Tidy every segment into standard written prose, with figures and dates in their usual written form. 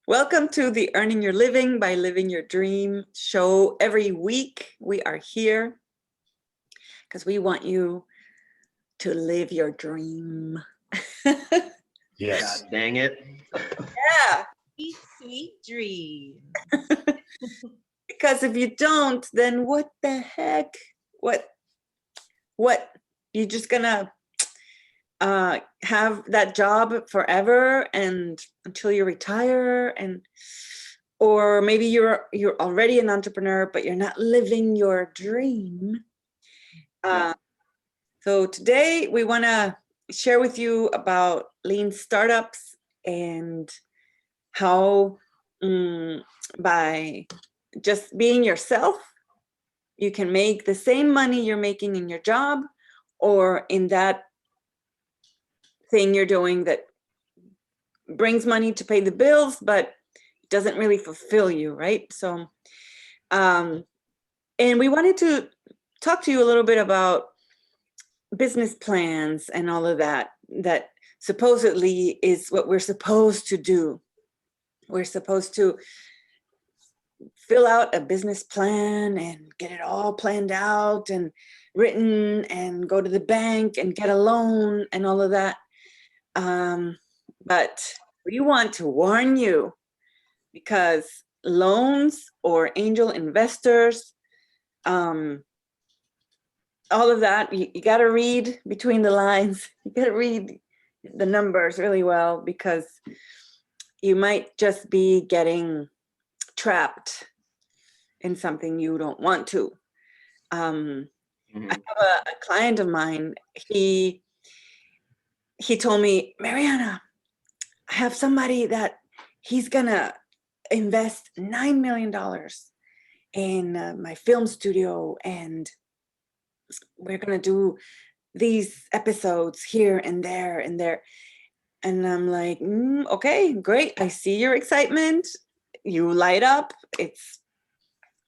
Welcome to the Earning Your Living by Living Your Dream show. Every week we are here because we want you to live your dream. Yes. God dang it. Yeah. Sweet, sweet dream. Because if you don't, then what the heck? What? You're just gonna have that job forever and until you retire, or maybe you're already an entrepreneur, but you're not living your dream. So today we want to share with you about lean startups and how by just being yourself, you can make the same money you're making in your job or in that thing you're doing that brings money to pay the bills, but doesn't really fulfill you, right? So, and we wanted to talk to you a little bit about business plans and all of that supposedly is what we're supposed to do. We're supposed to fill out a business plan and get it all planned out and written and go to the bank and get a loan and all of that. But we want to warn you, because loans or angel investors, all of that, you got to read between the lines. You got to read the numbers really well, because you might just be getting trapped in something you don't want to. I have a client of mine. He told me, Mariana, I have somebody that he's gonna invest $9 million in my film studio, and we're gonna do these episodes here and there and there. And I'm like, okay, great. I see your excitement. You light up. It's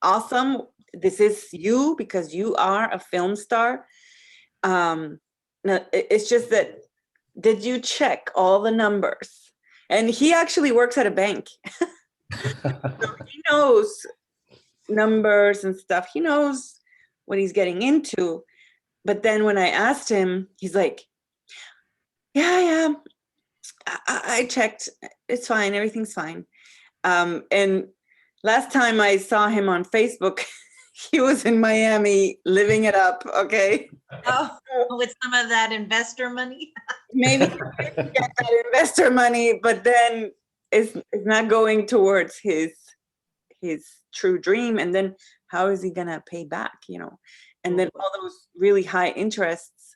awesome. This is you, because you are a film star. No, it's just that, did you check all the numbers? And he actually works at a bank. So he knows numbers and stuff. He knows what he's getting into. But then when I asked him, he's like, yeah, I checked. It's fine. Everything's fine. And last time I saw him on Facebook, he was in Miami living it up. Okay. Oh, with some of that investor money. Maybe he did get that investor money, but then it's not going towards his true dream. And then how is he gonna pay back? And then all those really high interests.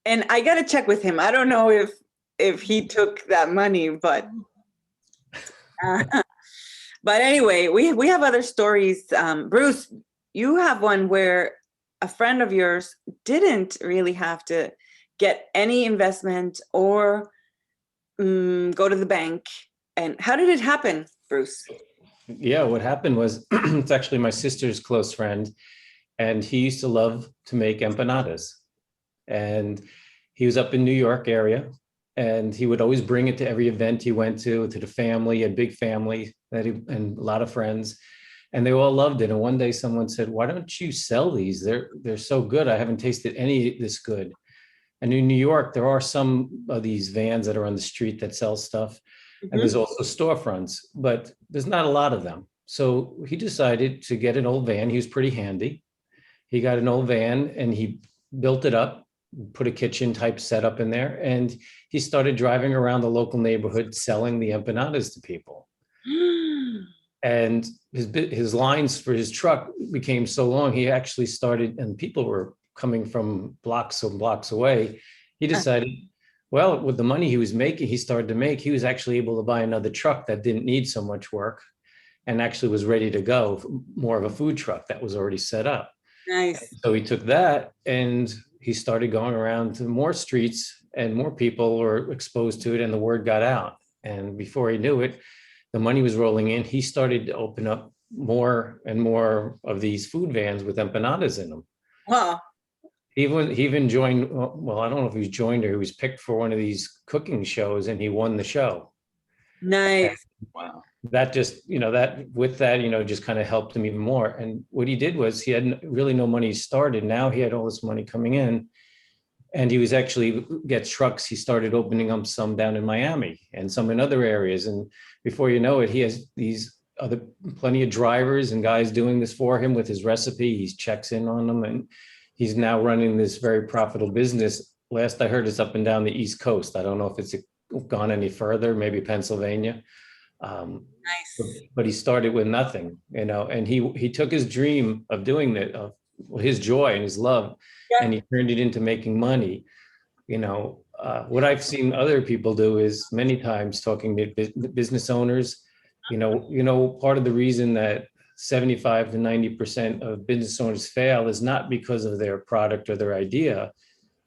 And I gotta check with him. I don't know if he took that money, but but anyway, we have other stories. Bruce, you have one where a friend of yours didn't really have to get any investment or go to the bank. And how did it happen, Bruce? Yeah, what happened was, it's actually my sister's close friend, and he used to love to make empanadas. And he was up in New York area, and he would always bring it to every event he went to the family, a big family and a lot of friends, and they all loved it. And one day someone said, why don't you sell these? They're so good. I haven't tasted any this good. And in New York, there are some of these vans that are on the street that sell stuff. And there's also storefronts, but there's not a lot of them. So he decided to get an old van. He was pretty handy. He got an old van and he built it up, put a kitchen type setup in there, and he started driving around the local neighborhood selling the empanadas to people. And his lines for his truck became so long, he actually started, and people were coming from blocks and blocks away. He decided, well, with the money he was making, he started to make, he was actually able to buy another truck that didn't need so much work and actually was ready to go, more of a food truck that was already set up. Nice. So he took that and he started going around to more streets, and more people were exposed to it, and the word got out. And before he knew it, the money was rolling in. He started to open up more and more of these food vans with empanadas in them. Wow. He even joined, well, I don't know if he was joined or he was picked for one of these cooking shows, and he won the show. Nice. Wow. That just, that with that, just kind of helped him even more. And what he did was he had really no money started. Now he had all this money coming in, and he was actually gets trucks. He started opening up some down in Miami and some in other areas. And before you know it, he has these other plenty of drivers and guys doing this for him with his recipe. He checks in on them, and he's now running this very profitable business. Last I heard, it's up and down the East Coast. I don't know if it's gone any further, maybe Pennsylvania. Nice. But he started with nothing, and he took his dream of doing that, of his joy and his love, Yeah. and he turned it into making money. What I've seen other people do is many times talking to business owners, part of the reason that 75 to 90% of business owners fail is not because of their product or their idea.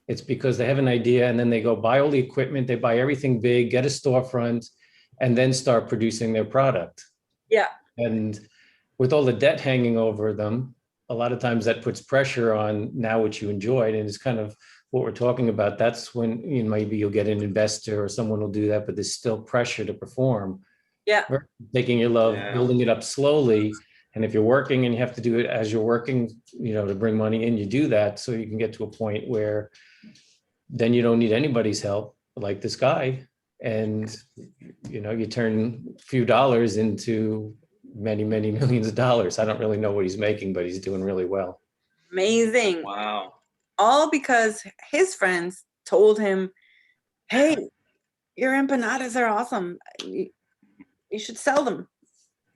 It's because they have an idea and then they go buy all the equipment, they buy everything big, get a storefront, and then start producing their product. Yeah. And with all the debt hanging over them, a lot of times that puts pressure on now what you enjoyed. And it's kind of what we're talking about. That's when maybe you'll get an investor or someone will do that, but there's still pressure to perform. Yeah. Taking your love, Yeah. building it up slowly. And if you're working and you have to do it as you're working, to bring money in, you do that so you can get to a point where then you don't need anybody's help like this guy. And, you turn a few dollars into many, many millions of dollars. I don't really know what he's making, but he's doing really well. Amazing. Wow. All because his friends told him, hey, your empanadas are awesome. You should sell them.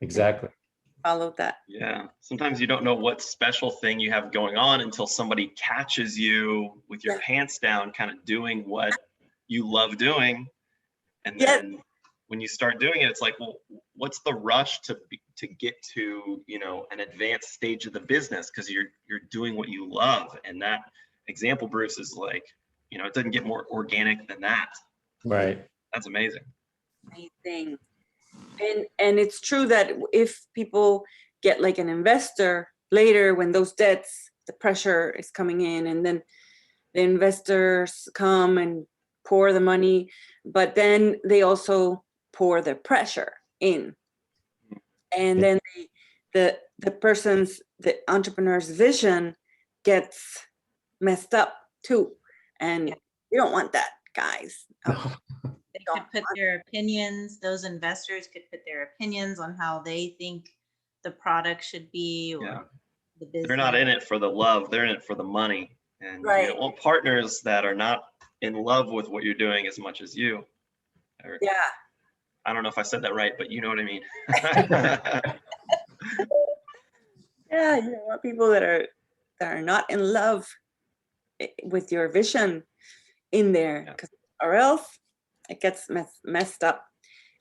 Exactly. Followed that. Yeah. Sometimes you don't know what special thing you have going on until somebody catches you with your Yeah. pants down, kind of doing what you love doing. And Yeah. then when you start doing it, it's like, well, what's the rush to get to, an advanced stage of the business? Because you're doing what you love. And that example, Bruce, is like, it doesn't get more organic than that. Right. That's amazing. Amazing. And it's true that if people get like an investor later, when those debts, the pressure is coming in, and then the investors come and pour the money, but then they also pour the pressure in, and then the entrepreneur's vision gets messed up too, and you don't want that, guys. They could put their opinions, those investors could put their opinions on how they think the product should be, or Yeah. the business. They're not in it for the love, they're in it for the money. And you Right. don't want partners that are not in love with what you're doing as much as you. Yeah. I don't know if I said that right, but you know what I mean. Yeah, you don't want people that are not in love with your vision in there, Yeah. or else it gets messed up.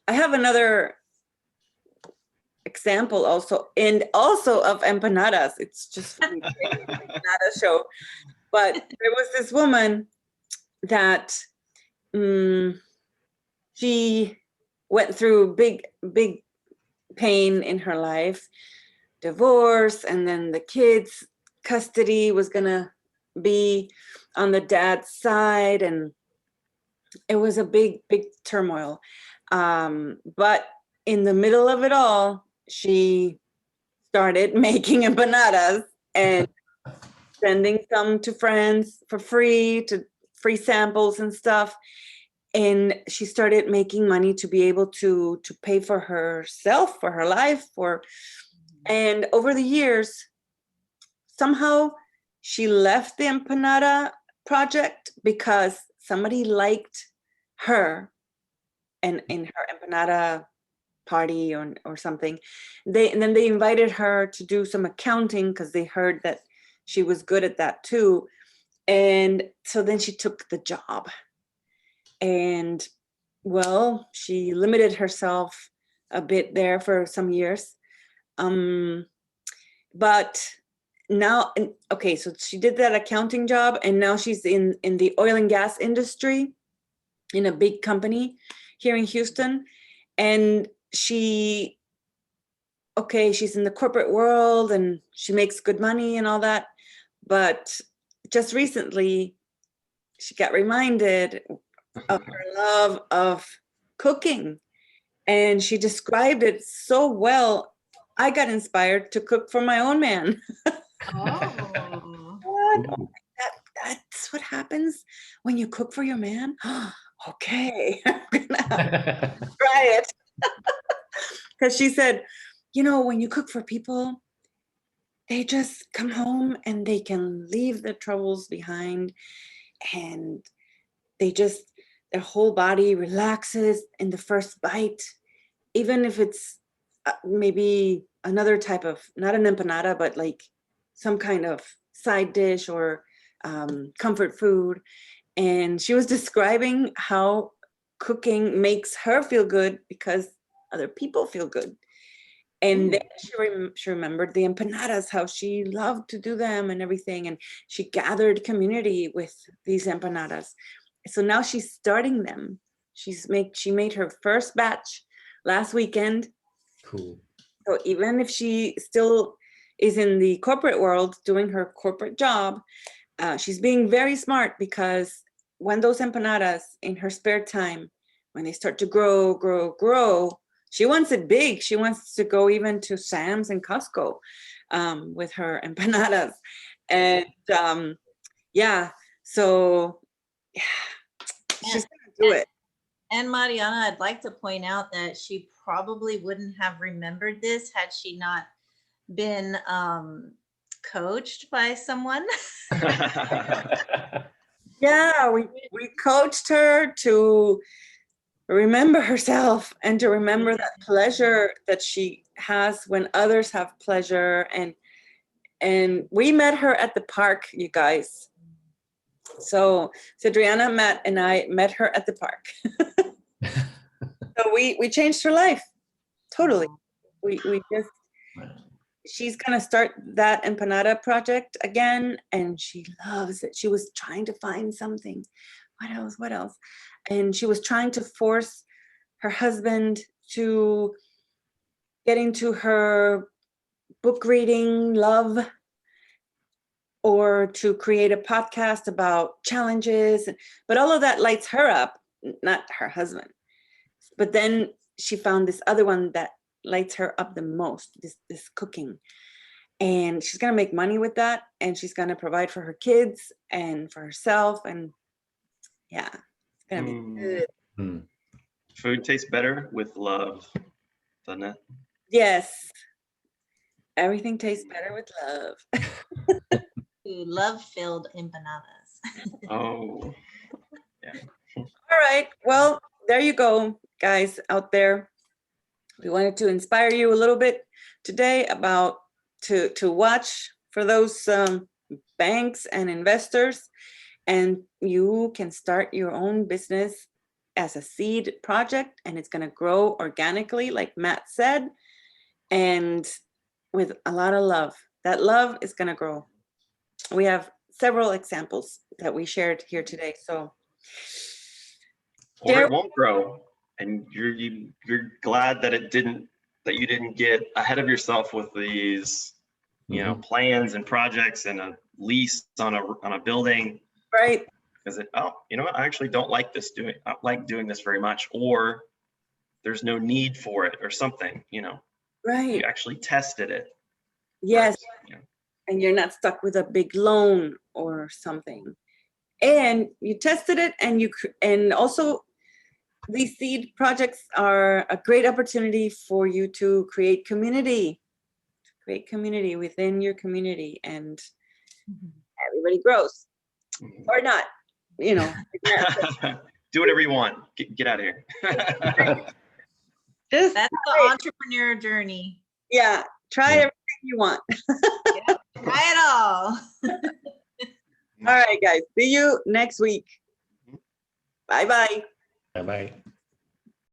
I have another example also of empanadas. It's just funny, empanada show. But there was this woman that she went through big pain in her life, divorce, and then the kids' custody was gonna be on the dad's side, and it was a big turmoil. But in the middle of it all, she started making empanadas and sending some to friends for free samples and stuff. And she started making money to be able to pay for herself, for her life, and over the years, somehow she left the empanada project because somebody liked her, and in her empanada party or something, and then they invited her to do some accounting because they heard that she was good at that too. And so then she took the job, and well, she limited herself a bit there for some years. But now, okay, so she did that accounting job, and now she's in the oil and gas industry in a big company here in Houston. And she's in the corporate world and she makes good money and all that. But just recently, she got reminded of her love of cooking. And she described it so well. I got inspired to cook for my own man. Oh. What? Oh, that's what happens when you cook for your man? Okay, I'm gonna have to try it. Because she said, when you cook for people, they just come home and they can leave their troubles behind, and their whole body relaxes in the first bite, even if it's maybe another type of, not an empanada, but like some kind of side dish or comfort food. And she was describing how cooking makes her feel good because other people feel good. And then she remembered the empanadas, how she loved to do them and everything. And she gathered community with these empanadas. So now she's starting them. She made her first batch last weekend. Cool. So even if she still is in the corporate world doing her corporate job, she's being very smart, because when those empanadas in her spare time, when they start to grow, she wants it big. She wants to go even to Sam's and Costco with her empanadas. And so she's gonna do it. And Mariana, I'd like to point out that she probably wouldn't have remembered this had she not been coached by someone. Yeah, we coached her to remember herself and to remember that pleasure that she has when others have pleasure. And we met her at the park, you guys. So Adriana and I met her at the park. So we changed her life. Totally. We just, she's gonna start that empanada project again, and she loves it. She was trying to find something. What else? And she was trying to force her husband to get into her book reading love, or to create a podcast about challenges. But all of that lights her up, not her husband. But then she found this other one that lights her up the most, this cooking. And she's gonna make money with that, and she's gonna provide for her kids and for herself. And yeah, it's gonna be good. Food tastes better with love, doesn't it? Yes. Everything tastes better with love. Love-filled empanadas. Oh, yeah. All right. Well, there you go, guys out there. We wanted to inspire you a little bit today about to watch for those banks and investors, and you can start your own business as a seed project, and it's going to grow organically, like Matt said, and with a lot of love. That love is going to grow. We have several examples that we shared here today. So, Or it won't grow, and you're glad that you didn't get ahead of yourself with these, plans and projects and a lease on a building. right. Because I actually don't like doing this very much, or there's no need for it or something, Right. you actually tested it. Yes. Right? And you're not stuck with a big loan or something. And you tested it, and also these seed projects are a great opportunity for you to create community within your community, and everybody grows, or not, Do whatever you want. Get out of here. Just That's the entrepreneur journey. yeah, try everything you want. Try it all. All right, guys, see you next week. Bye-bye. Bye-bye.